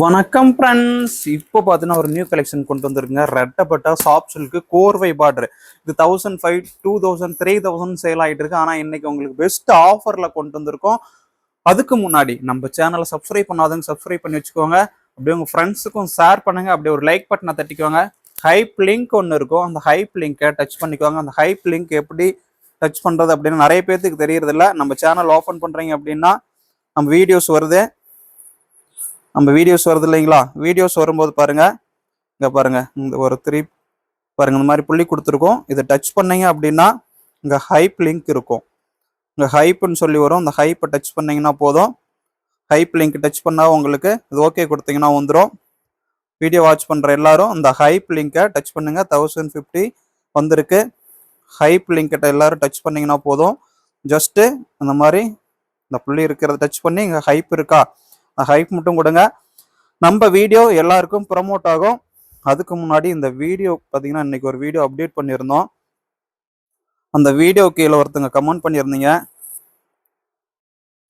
வணக்கம் ஃப்ரெண்ட்ஸ். இப்போ பார்த்தீங்கன்னா ஒரு நியூ கலெக்ஷன் கொண்டு வந்திருக்குங்க. ரெட்டப்பட்டா சாஃப்ட் சில்க்கு கோர்வை பார்டர். இது 1500, 2000, 3000 சேல் ஆகிட்டு இருக்கு. ஆனால் இன்னைக்கு உங்களுக்கு பெஸ்ட் ஆஃபர்ல கொண்டு வந்திருக்கோம். அதுக்கு முன்னாடி நம்ம சேனலை சப்ஸ்கிரைப் பண்ணாதவங்க சப்ஸ்கிரைப் பண்ணி வச்சுக்கோங்க. அப்படியே உங்க ஃப்ரெண்ட்ஸுக்கும் ஷேர் பண்ணுங்க. அப்படியே ஒரு லைக் பட்டனை தட்டிக்கோங்க. ஹைப் லிங்க் ஒன்று இருக்கும், அந்த ஹைப் லிங்கை டச் பண்ணிக்கோங்க. அந்த ஹைப் லிங்க் எப்படி டச் பண்றது அப்படின்னு நிறைய பேருக்கு தெரியறதில்ல. நம்ம சேனல் ஓப்பன் பண்றீங்க அப்படின்னா நம்ம வீடியோஸ் வருது இல்லைங்களா? வீடியோஸ் வரும்போது பாருங்க, இங்க பாருங்க, இந்த ஒரு 3 பாருங்க, இந்த மாதிரி புள்ளி கொடுத்துருக்கோம். இதை டச் பண்ணீங்க அப்படின்னா இங்க ஹைப் லிங்க் இருக்கும். இங்க ஹைப்னு சொல்லி வரும். இந்த ஹைப்பை டச் பண்ணீங்கன்னா போதும். ஹைப் லிங்க் டச் பண்ணா உங்களுக்கு இது ஓகே கொடுத்தீங்கன்னா வந்துடும். வீடியோ வாட்ச் பண்ற எல்லாரும் இந்த ஹைப் லிங்கை டச் பண்ணுங்க. 1050 வந்திருக்கு. ஹைப் லிங்கிட்ட எல்லாரும் டச் பண்ணீங்கன்னா போதும். ஜஸ்ட் அந்த மாதிரி இந்த புள்ளி இருக்கிறத டச் பண்ணி இங்க ஹைப் இருக்கா, ஹைப் மட்டும் கொடுங்க. நம்ம வீடியோ எல்லாருக்கும் ப்ரமோட் ஆகும். அதுக்கு முன்னாடி இந்த வீடியோ பார்த்தீங்கன்னா இன்னைக்கு ஒரு வீடியோ அப்டேட் பண்ணியிருந்தோம். அந்த வீடியோ கீழே ஒருத்தங்க கமெண்ட் பண்ணியிருந்தீங்க.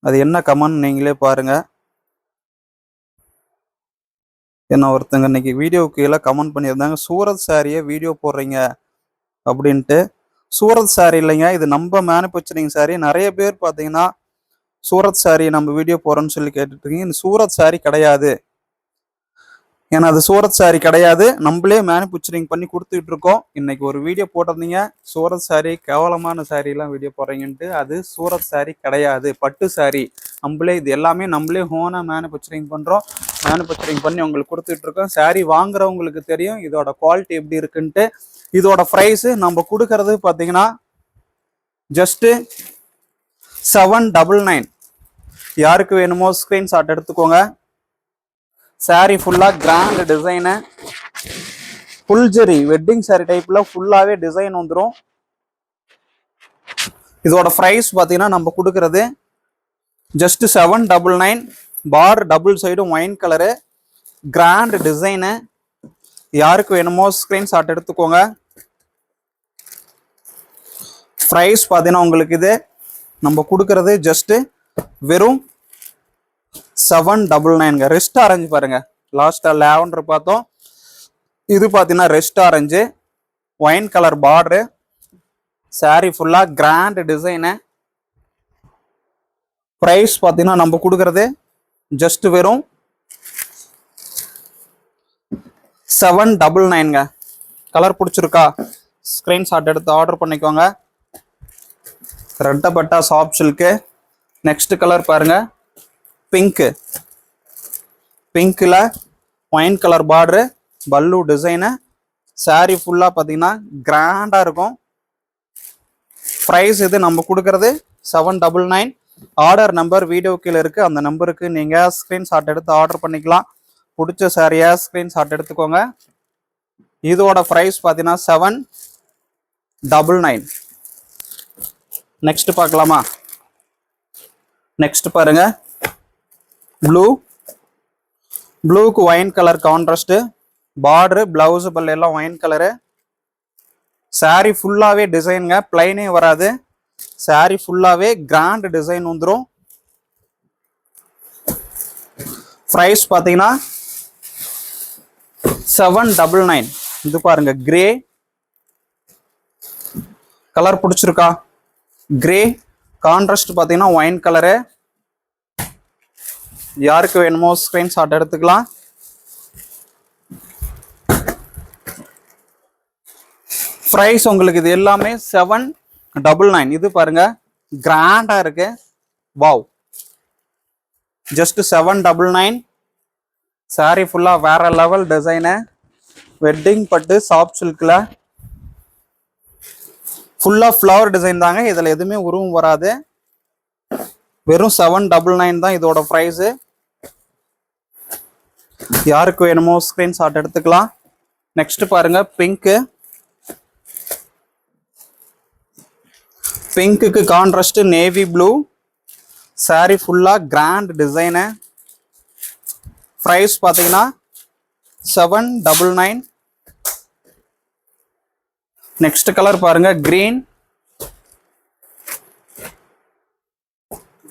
அது என்ன கமெண்ட் நீங்களே பாருங்க. என்ன ஒருத்தங்க இன்னைக்கு வீடியோ கீழே கமெண்ட் பண்ணியிருந்தாங்க, சூரத் சாரியை வீடியோ போடுறீங்க அப்படின்ட்டு. சூரத் சாரி இல்லைங்க, இது நம்ம மேனுஃபேக்சரிங் சாரி. நிறைய பேர் பார்த்தீங்கன்னா சூரத் சாரி நம்ம வீடியோ போறோம்னு சொல்லி கேட்டுட்டு இருக்கீங்க. இந்த சூரத் சாரி கிடையாது. ஏன்னா அது சூரத் சாரி கிடையாது, நம்மளே மேனுஃபேக்சரிங் பண்ணி கொடுத்துட்டு இருக்கோம். இன்னைக்கு ஒரு வீடியோ போட்டிருந்தீங்க, சூரத் சாரி கேவலமான சாரி எல்லாம் வீடியோ போடுறீங்கன்ட்டு. அது சூரத் சாரி கிடையாது, பட்டு சாரி. நம்மளே இது எல்லாமே நம்மளே ஹோனா மேனுஃபேக்சரிங் பண்றோம். மேனுஃபேக்சரிங் பண்ணி உங்களுக்கு கொடுத்துட்டு இருக்கோம். சாரி வாங்குறவங்களுக்கு தெரியும் இதோட குவாலிட்டி எப்படி இருக்குன்ட்டு. இதோட ப்ரைஸ் நம்ம கொடுக்கறது பார்த்தீங்கன்னா ஜஸ்ட் 799. யாருக்கு வேணுமோ ஸ்கிரீன்ஷாட் எடுத்துக்கோங்க. சாரி ஃபுல்லா கிராண்ட் டிசைனு, ஃபுல் ஜெரி வெட்டிங் சாரி டைப்ல ஃபுல்லாவே டிசைன் வந்துடும். இதோட பிரைஸ் பாத்தீங்கன்னா நம்ம கொடுக்கறது ஜஸ்ட் 799. பார்டர் டபுள் சைடும் ஒயின் கலரு, கிராண்ட் டிசைனு. யாருக்கு வேணுமோ ஸ்கிரீன்ஷாட் எடுத்துக்கோங்க. பிரைஸ் பாத்தீங்கன்னா உங்களுக்கு இது நம்ம கொடுக்கறது ஜஸ்ட் வெறும் 799. ரெஸ்ட் ஆரஞ்சு பாருங்க, லாஸ்டா லாவெண்டர் பார்த்தோம். இது பாத்தீங்கன்னா rest orange, wine colour border, sorry ஃபுல்லா கிராண்ட் டிசைனு. பிரைஸ் பாத்தீங்கன்னா நம்ம கொடுக்கறது ஜஸ்ட் வெறும் 799. கலர் பிடிச்சிருக்கா ஸ்கிரீன்ஷாட் எடுத்து ஆர்டர் பண்ணிக்கோங்க. ரெட்டப்பட்டா சாஃப்ட் சில்க்கு. நெக்ஸ்ட் கலர் பாருங்க, பிங்க். பிங்க்ல ஒயின் கலர் பார்டரு, பல்லு டிசைனு. சாரி ஃபுல்லா பாத்தீங்கன்னா கிராண்டா இருக்கும். பிரைஸ் இது நம்ம கொடுக்கறது 799. ஆர்டர் நம்பர் வீடியோ கீழே இருக்கு, அந்த நம்பருக்கு நீங்க ஸ்கிரீன்ஷாட் எடுத்து ஆர்டர் பண்ணிக்கலாம். பிடிச்ச சாரியா ஸ்கிரீன்ஷாட் எடுத்துக்கோங்க. இதோட பிரைஸ் பாத்தீங்கன்னா 799. நெக்ஸ்ட் பார்க்கலாமா? நெக்ஸ்ட் பாருங்க, ப்ளூ. ப்ளூக்கு wine colour contrast, border blouse பல்ல எல்லாம் ஒயின் கலரு. சாரி ஃபுல்லாவே டிசைனுங்க, பிளைனே வராது. சாரி ஃபுல்லாவே கிராண்ட் டிசைன் வந்துடும். பிரைஸ் பாத்தீங்கன்னா 799. இது பாருங்க, கிரே கலர் பிடிச்சிருக்கா? கிரே கான்ட்ராஸ்ட் பாத்தீங்கன்னா ஒயின் கலரு. யாருக்கு வேணுமோ ஸ்கிரீன்ஷாட் எடுத்துக்கலாம். பிரைஸ் உங்களுக்கு இது எல்லாமே 799. இது பாருங்க கிராண்டா இருக்கு, வாவ். ஜஸ்ட் 799. சாரி ஃபுல்லா வேற லெவல் டிசைனு, வெட்டிங் பட்டு சாஃப்ட் சில்க்ல ஃபுல்லா ஃப்ளவர் டிசைன் தாங்க. இதுல எதுவுமே உருவம் வராது. வெறும் 799 தான் இதோட பிரைஸ். யாருக்கு வேணுமோ ஸ்கிரீன்ஷாட் எடுத்துக்கலாம். நெக்ஸ்ட் பாருங்க, பிங்க். பிங்க்குக்கு கான்ட்ராஸ்ட் நேவி ப்ளூ. சாரி ஃபுல்லா கிராண்ட் டிசைனு. பிரைஸ் பாத்தீங்கன்னா 799. நெக்ஸ்ட் கலர் பாருங்க, கிரீன்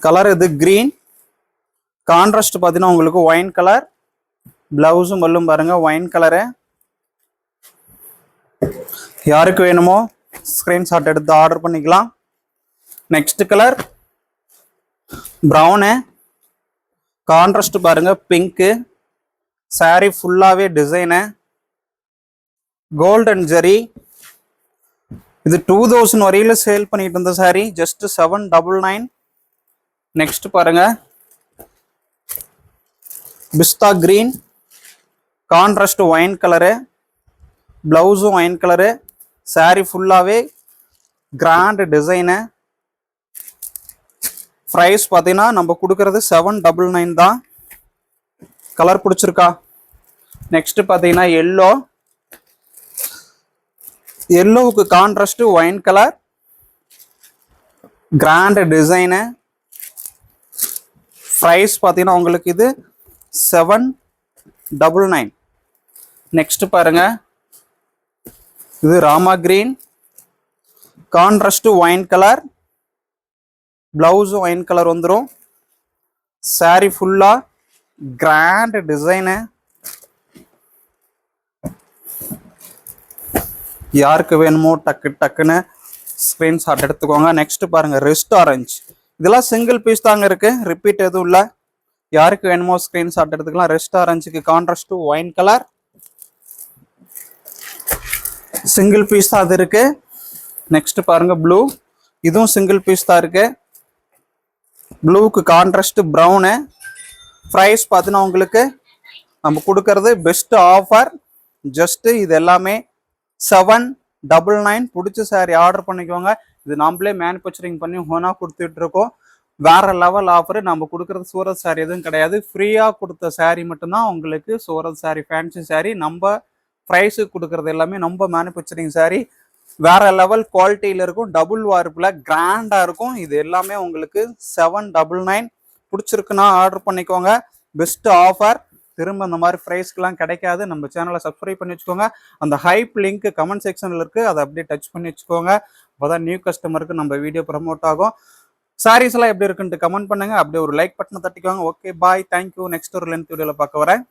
கலர். இது கிரீன் கான்ட்ராஸ்ட் பாத்தீங்கன்னா உங்களுக்கு ஒயின் கலர், பிளவுஸும் பல்லும் பாருங்க ஒயின் கலரு. யாருக்கு வேணுமோ ஸ்கிரீன்ஷாட் எடுத்து ஆர்டர் பண்ணிக்கலாம். நெக்ஸ்ட் கலர் ப்ரௌனு, கான்ட்ராஸ்ட் பாருங்க பிங்க்கு. சாரி ஃபுல்லாவே டிசைனு கோல்டன் ஜெரி. இது 2000 வரையில சேல் பண்ணிட்டு இருந்த சாரி, ஜஸ்ட் 799. நெக்ஸ்ட் பாருங்க pista green, contrast wine colour, பிளவுஸும் ஒயின் கலரு. சாரி ஃபுல்லாவே கிராண்ட் டிசைனு. ப்ரைஸ் பார்த்தீங்கன்னா நம்ம கொடுக்கறது 799 தான். கலர் பிடிச்சிருக்கா? நெக்ஸ்ட் பார்த்தீங்கன்னா எல்லோ, எல்லோவுக்கு contrast wine colour, grand design. Price பார்த்தீங்கன்னா உங்களுக்கு இது 799. நெக்ஸ்ட் பாருங்க இது Rama green, contrast wine colour, பிளவுஸும் ஒயின் கலர் வந்துடும். சாரி ஃபுல்லா கிராண்ட் டிசைனு. யாருக்கு வேணுமோ டக்குன்னு ஸ்கிரீன்ஷாட் எடுத்துக்கோங்க. நெக்ஸ்ட் பாருங்க ரெஸ்ட் ஆரஞ்சு. இதெல்லாம் சிங்கிள் பீஸ் தாங்க இருக்கு, ரிப்பீட் எதுவும் இல்லை. யாருக்கு வேணுமோ ஸ்கிரீன்ஷாட் எடுத்துக்கலாம். ரெஸ்ட் ஆரஞ்சுக்கு contrast wine colour, single piece தான் அது இருக்கு. நெக்ஸ்ட் பாருங்க ப்ளூ, இதுவும் சிங்கிள் பீஸ் தான் இருக்கு. ப்ளூக்கு கான்ட்ராஸ்ட் ப்ரௌனு. ப்ரைஸ் பார்த்தீங்கன்னா உங்களுக்கு நம்ம கொடுக்கறது பெஸ்ட் ஆஃபர். ஜஸ்ட் இது எல்லாமே 799. பிடிச்ச சாரி ஆர்டர் பண்ணிக்கோங்க. இது நம்மளே மேனுஃபேக்சரிங் பண்ணி ஓனாக கொடுத்துட்டு இருக்கோம். வேற லெவல் ஆஃபர். நம்ம கொடுக்கறது சூரத் சாரி எதுவும் கிடையாது, ஃப்ரீயாக கொடுத்த சாரி மட்டும்தான் உங்களுக்கு சூரத் சாரி, ஃபேன்சி சாரி. நம்ம ப்ரைஸுக்கு கொடுக்கறது எல்லாமே நம்ம மேனுஃபேக்சரிங் சாரி. வேற லெவல் குவாலிட்டியில் இருக்கும், டபுள் வார்ப்பில் கிராண்டாக இருக்கும். இது எல்லாமே உங்களுக்கு 799. பிடிச்சிருக்குன்னா ஆர்டர் பண்ணிக்கோங்க. Best offer. திரும்ப இந்த மாதிரி ப்ரைஸ்க்கெலாம் கிடைக்காது. நம்ம சேனலை சப்ஸ்கிரைப் பண்ணி வச்சுக்கோங்க. அந்த ஹைப் லிங்க் கமெண்ட் செக்ஷனில் இருக்குது, அதை அப்படியே டச் பண்ணி வச்சுக்கோங்க. அப்போதான் நியூ கஸ்டமருக்கு நம்ம வீடியோ ப்ரமோட் ஆகும். சாரீஸ் எல்லாம் எப்படி இருக்குன்ட்டு கமெண்ட் பண்ணுங்க. அப்படியே ஒரு லைக் பட்டனை தட்டிக்கோங்க. Okay bye, thank you. நெக்ஸ்ட் ஒரு லென்த் வீடியோவில் பார்க்க வரேன்.